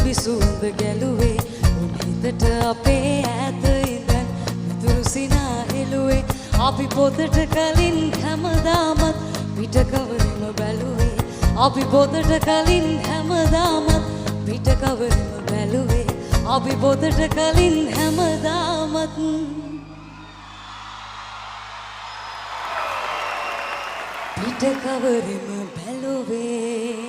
අපි සුවඳ ගැලුවේ උන් හිතට අපේ ඈත ඉඳන් මිතුරු සිනා එළුවේ අපි පොතට කලින් හැමදාමත් පිට කවරෙම බැලුවේ අපි පොතට කලින් හැමදාමත් පිට කවරෙම බැලුවේ අපි පොතට කලින් හැමදාමත් පිට කවරෙම බැලුවේ